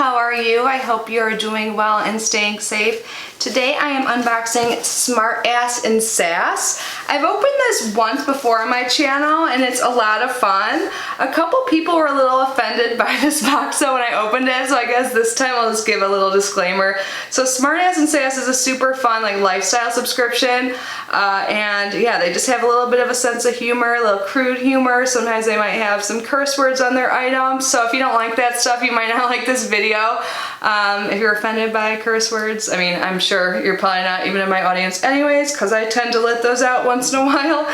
how are you? I hope you're doing well and staying safe. Today I am unboxing Smartass and Sass. I've opened this once before on my channel and it's a lot of fun. A couple people were a little offended by this box though when I opened it, so I guess this time I'll just give a little disclaimer. So Smartass and Sass is a super fun lifestyle subscription, and yeah, they just have a little bit of a sense of humor, a little crude humor. Sometimes they might have some curse words on their items, so if you don't like that stuff, you might not like this video. If you're offended by curse words, I mean, I'm sure you're probably not even in my audience anyways, because I tend to let those out once in a while.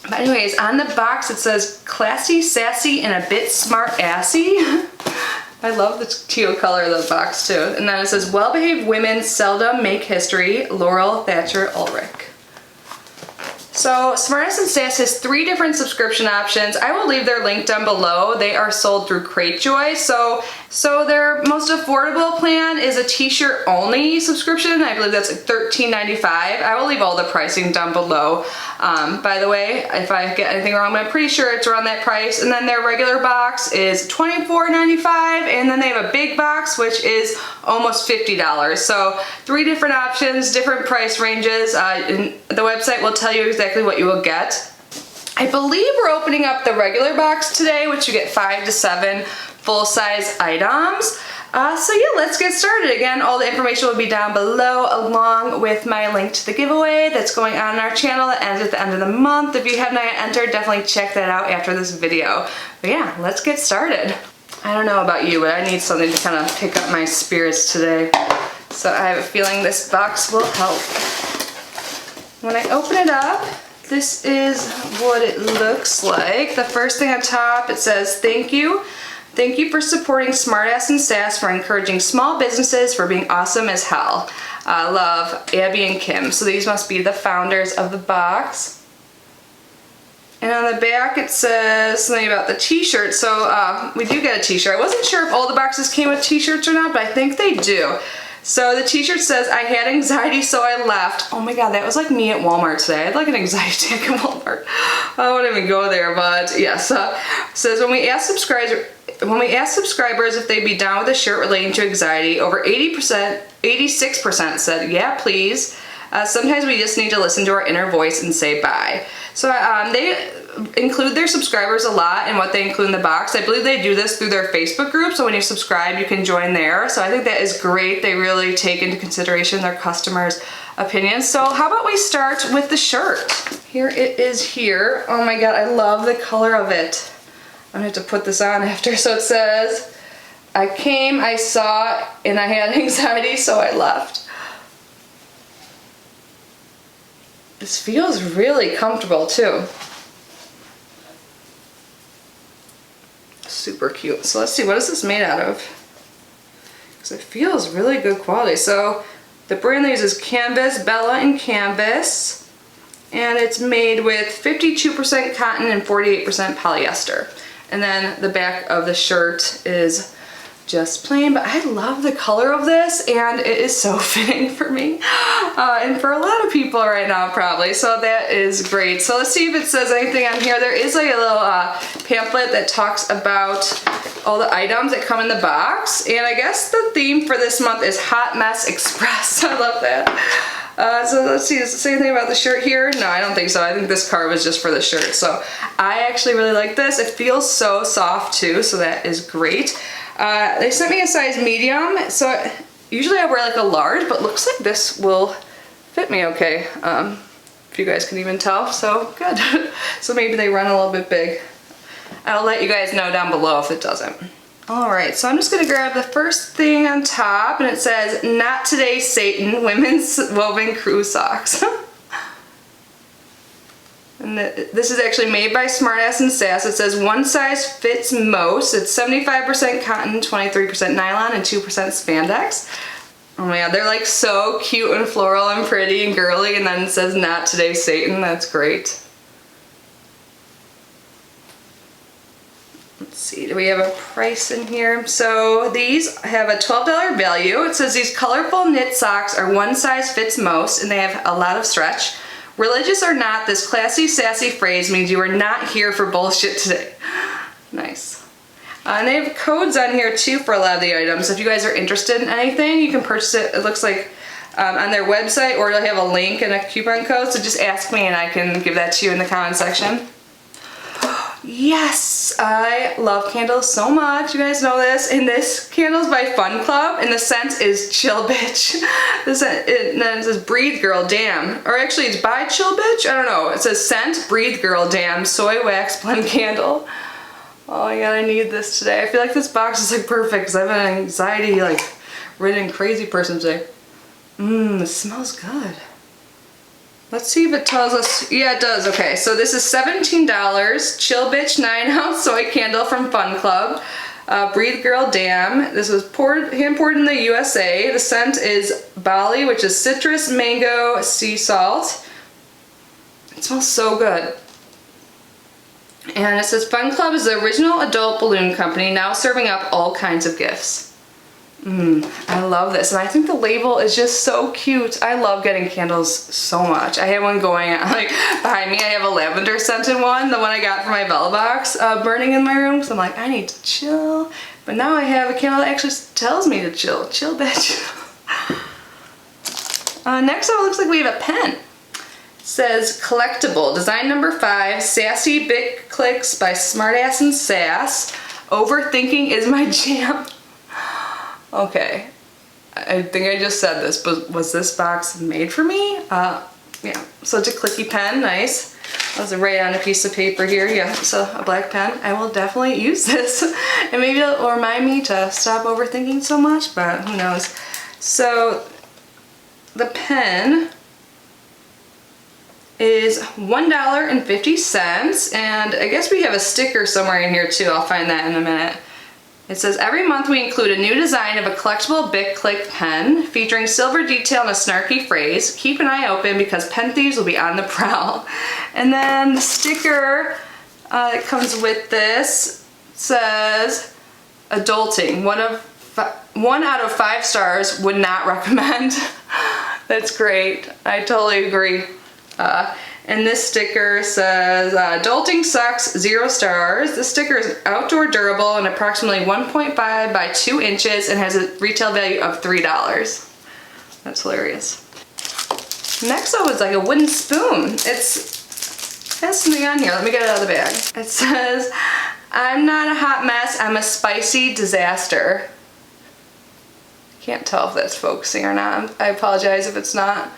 But anyways, on the box it says classy, sassy, and a bit smart-assy. I love the teal color of the box too. And then it says, well-behaved women seldom make history, Laurel Thatcher Ulrich. So Smartass and Sass has 3 different subscription options. I will leave their link down below. They are sold through Cratejoy. So their most affordable plan is a t-shirt only subscription. I believe that's $13.95. I will leave all the pricing down below. By the way, if I get anything wrong, I'm pretty sure it's around that price. And then their regular box is $24.95, and then they have a big box, which is almost $50. So 3 different options, different price ranges. And the website will tell you exactly what you will get. I believe we're opening up the regular box today, which you get 5 to 7 full-size items. So yeah, let's get started. Again, all the information will be down below, along with my link to the giveaway that's going on our channel that ends at the end of the month. If you have not yet entered, definitely check that out after this video. But yeah, let's get started. I don't know about you, but I need something to kind of pick up my spirits today. So I have a feeling this box will help. When I open it up, this is what it looks like. The first thing on top, it says, thank you. Thank you for supporting Smartass and Sass, for encouraging small businesses, for being awesome as hell. Love, Abby and Kim. So these must be the founders of the box. And on the back it says something about the t-shirt. So we do get a t-shirt. I wasn't sure if all the boxes came with t-shirts or not, but I think they do. So the t-shirt says, I had anxiety so I left. Oh my god, that was like me at Walmart today. I had like an anxiety attack at Walmart. I won't even go there, but yes. Says, when we asked subscribers if they'd be down with a shirt relating to anxiety, over 86% said, yeah, please. Sometimes we just need to listen to our inner voice and say bye. So they include their subscribers a lot in what they include in the box. I believe they do this through their Facebook group, so when you subscribe, you can join there. So I think that is great. They really take into consideration their customers' opinions. So how about we start with the shirt? Here it is here. Oh my god, I love the color of it. I'm gonna have to put this on after. So it says, I came, I saw, and I had anxiety, so I left. This feels really comfortable too. Super cute. So let's see, what is this made out of? Because it feels really good quality. So the brand they use is Canvas, Bella and Canvas. And it's made with 52% cotton and 48% polyester. And then the back of the shirt is just plain, but I love the color of this, and it is so fitting for me and for a lot of people right now probably, so that is great. So let's see if it says anything on here. There is like a little pamphlet that talks about all the items that come in the box, and I guess the theme for this month is Hot Mess Express. I love that. So let's see, does it say anything about the shirt here? No, I don't think so. I think this card was just for the shirt. So I actually really like this. It feels so soft too, so that is great. They sent me a size medium, so usually I wear like a large, but looks like this will fit me okay, if you guys can even tell, so good. So maybe they run a little bit big. I'll let you guys know down below if it doesn't. Alright, so I'm just going to grab the first thing on top, and it says, Not Today Satan, Women's Woven Crew Socks. And this is actually made by Smartass and Sass. It says one size fits most. It's 75% cotton, 23% nylon, and 2% spandex. Oh my god, they're like so cute and floral and pretty and girly, and then it says Not Today Satan. That's great. Let's see, do we have a price in here? So these have a $12 value. It says these colorful knit socks are one size fits most, and they have a lot of stretch. Religious or not, this classy, sassy phrase means you are not here for bullshit today. Nice. And they have codes on here too for a lot of the items. If you guys are interested in anything, you can purchase it. It looks like on their website, or they'll have a link and a coupon code. So just ask me and I can give that to you in the comment section. Yes, I love candles so much. You guys know this. And this candle is by Fun Club, and the scent is Chill Bitch. And then it says Breathe Girl Damn. Or actually, it's by Chill Bitch. I don't know. It says Scent Breathe Girl Damn Soy Wax Blend Candle. Oh my god, I need this today. I feel like this box is like perfect because I've been an anxiety like ridden crazy person today. It smells good. Let's see if it tells us. Yeah, it does. Okay, so this is $17. Chill Bitch 9-ounce soy candle from Fun Club. Breathe Girl Damn. This was hand poured in the USA. The scent is Bali, which is citrus, mango, sea salt. It smells so good. And it says Fun Club is the original adult balloon company, now serving up all kinds of gifts. I love this, and I think the label is just so cute. I love getting candles so much. I have one going like behind me. I have a lavender scented one, the one I got from my Bella box, burning in my room. So I'm like, I need to chill. But now I have a candle that actually tells me to chill. Chill, bitch. Next up, it looks like we have a pen. It says collectible, design number 5, Sassy Bic Clicks by Smartass and Sass. Overthinking is my jam. Okay, I think I just said this, but was this box made for me? Yeah, so it's a clicky pen, nice. That's right on a piece of paper here, yeah, so a black pen. I will definitely use this, and maybe it'll remind me to stop overthinking so much, but who knows. So, the pen is $1.50, and I guess we have a sticker somewhere in here too. I'll find that in a minute. It says, every month we include a new design of a collectible Bic Click pen featuring silver detail and a snarky phrase. Keep an eye open because pen thieves will be on the prowl. And then the sticker that comes with this says, adulting. 1 out of 5 stars, would not recommend. That's great. I totally agree. And this sticker says, adulting sucks, 0 stars. This sticker is outdoor durable and approximately 1.5 by 2 inches and has a retail value of $3. That's hilarious. Next up is like a wooden spoon. It has something on here. Let me get it out of the bag. It says, I'm not a hot mess, I'm a spicy disaster. Can't tell if that's focusing or not. I apologize if it's not.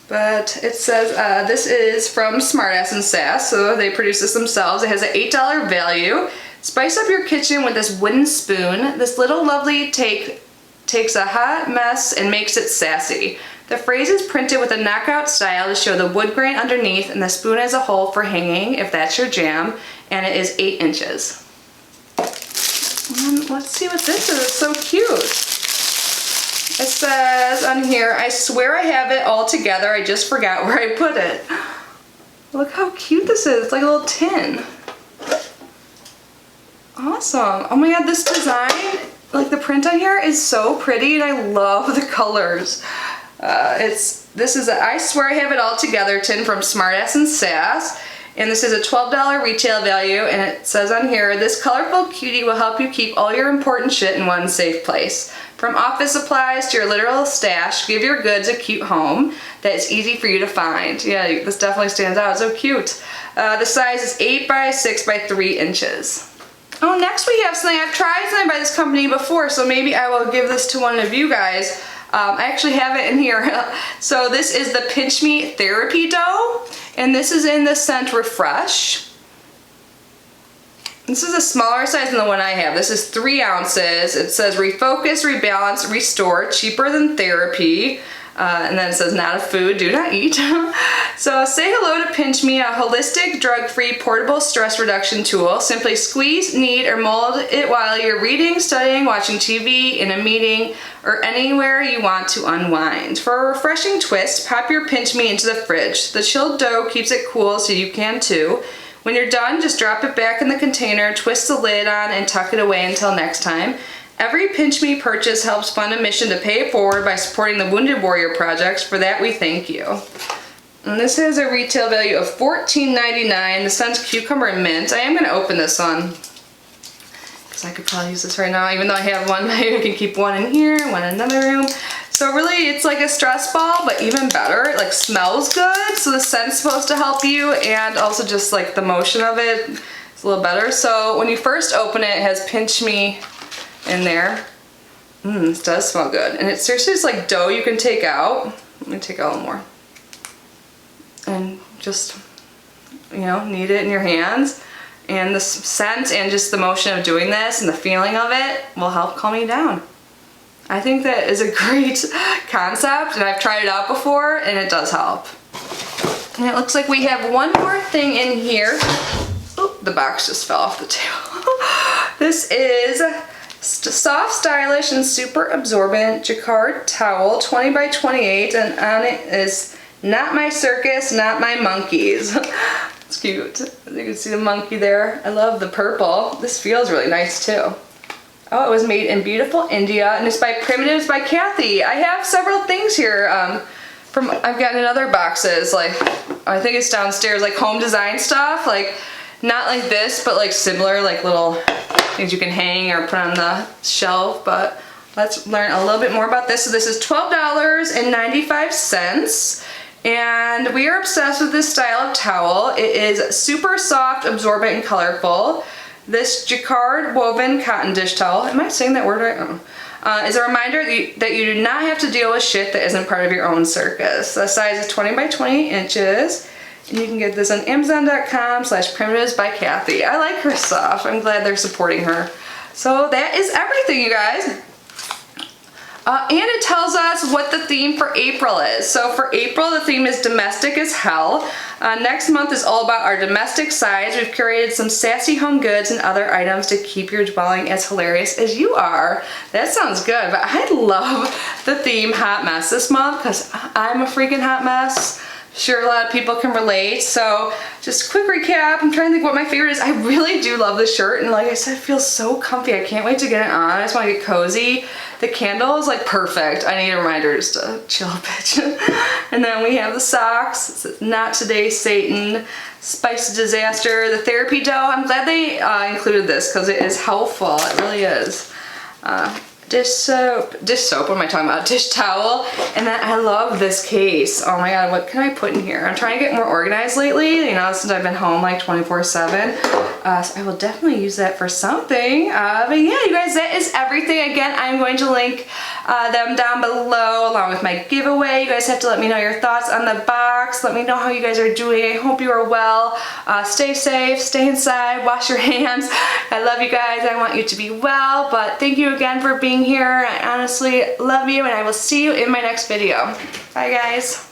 But it says this is from Smartass and Sass, so they produce this themselves. It has an $8 value. Spice up your kitchen with this wooden spoon. This little lovely takes a hot mess and makes it sassy. The phrase is printed with a knockout style to show the wood grain underneath, and the spoon has a hole for hanging if that's your jam, and it is 8 inches. And let's see what this is. It's so cute. It says on here, I swear I have it all together, I just forgot where I put it. Look how cute this is. It's like a little tin. Awesome. Oh my god, this design, like the print on here is so pretty, and I love the colors. This is a I swear I have it all together tin from Smartass and Sass. And this is a $12 retail value, and it says on here, this colorful cutie will help you keep all your important shit in one safe place. From office supplies to your literal stash, give your goods a cute home that is easy for you to find. Yeah, this definitely stands out. It's so cute. The size is 8 by 6 by 3 inches. Oh, next we have something. I've tried something by this company before, so maybe I will give this to one of you guys. I actually have it in here. So this is the Pinch Me Therapy Dough, and this is in the scent Refresh. This is a smaller size than the one I have. This is 3 ounces. It says refocus, rebalance, restore, cheaper than therapy. And then it says not a food, do not eat. So say hello to Pinch Me, a holistic, drug-free, portable stress reduction tool. Simply squeeze, knead, or mold it while you're reading, studying, watching TV, in a meeting, or anywhere you want to unwind. For a refreshing twist, pop your Pinch Me into the fridge. The chilled dough keeps it cool so you can too. When you're done, just drop it back in the container, twist the lid on, and tuck it away until next time. Every Pinch Me purchase helps fund a mission to pay it forward by supporting the Wounded Warrior Project. For that, we thank you. And this has a retail value of $14.99. The scent's cucumber and mint. I am going to open this one because because I could probably use this right now, even though I have one. I can keep one in here, one in another room. So really, it's like a stress ball, but even better. It like smells good, so the scent's supposed to help you, and also just like the motion of it is a little better. So when you first open it, it has Pinch Me in there. This does smell good. And it's seriously just like dough you can take out. Let me take out a little more. And just, you know, knead it in your hands. And the scent and just the motion of doing this and the feeling of it will help calm you down. I think that is a great concept, and I've tried it out before, and it does help. And it looks like we have one more thing in here. Oh, the box just fell off the table. This is soft, stylish, and super absorbent jacquard towel, 20 by 28, and on it is "Not my circus, not my monkeys." It's cute. You can see the monkey there. I love the purple. This feels really nice too. Oh, it was made in beautiful India, and it's by Primitives by Kathy. I have several things here I've gotten in other boxes, like I think it's downstairs, like home design stuff, like not like this, but like similar, like little things you can hang or put on the shelf. But let's learn a little bit more about this. So this is $12.95. And we are obsessed with this style of towel. It is super soft, absorbent, and colorful. This jacquard woven cotton dish towel, am I saying that word right? Is a reminder that you do not have to deal with shit that isn't part of your own circus. The size is 20 by 20 inches. And you can get this on Amazon.com/Primitives by Kathy. I like her stuff. I'm glad they're supporting her. So that is everything, you guys. And it tells us what the theme for April is. So for April, the theme is domestic as hell. Next month is all about our domestic sides. We've curated some sassy home goods and other items to keep your dwelling as hilarious as you are. That sounds good, but I love the theme hot mess this month because I'm a freaking hot mess. Sure, a lot of people can relate. So just a quick recap. I'm trying to think what my favorite is. I really do love this shirt, and like I said, it feels so comfy. I can't wait to get it on. I just want to get cozy. The candle is like perfect. I need a reminder just to chill a bit. And then we have the socks. It says, "Not today, Satan." Spice Disaster. The therapy dough. I'm glad they included this because it is helpful. It really is. Dish soap, what am I talking about? Dish towel. And then I love this case. Oh my god, what can I put in here? I'm trying to get more organized lately, you know, since I've been home like 24/7. So I will definitely use that for something. But yeah, you guys, that is everything. Again, I'm going to link them down below along with my giveaway. You guys have to let me know your thoughts on the box. Let me know how you guys are doing. I hope you are well. Stay safe, stay inside, wash your hands. I love you guys. I want you to be well, but thank you again for being here. I honestly love you, and I will see you in my next video. Bye, guys.